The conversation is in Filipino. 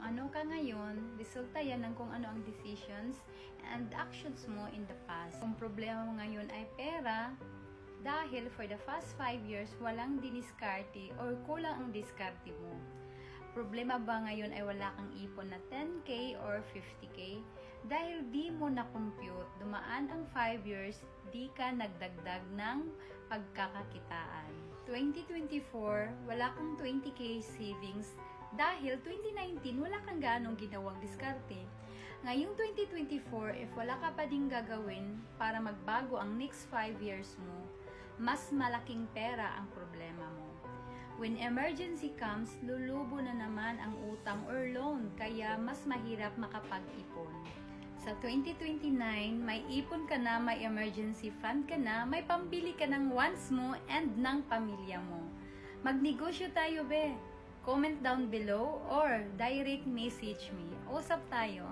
ano ka ngayon, resulta yan ng kung ano ang decisions and actions mo in the past. Kung problema mo ngayon ay pera, dahil for the past 5 years, walang diniskarte or kulang ang diskarte mo. Problema ba ngayon ay wala kang ipon na 10K or 50K? Dahil di mo na-compute, dumaan ang 5 years, di ka nagdagdag ng pagkakakitaan. 2024, wala kang 20K savings dahil 2019, wala kang ganong ginawang diskarte. Ngayong 2024, if wala ka pa ding gagawin para magbago ang next 5 years mo, mas malaking pera ang problema mo. When emergency comes, lulubo na naman ang utang or loan, kaya mas mahirap makapag-ipon. Sa 2029, may ipon ka na, may emergency fund ka na, may pambili ka ng wants mo and ng pamilya mo. Magnegosyo tayo, be! Comment down below or direct message me. Usap tayo.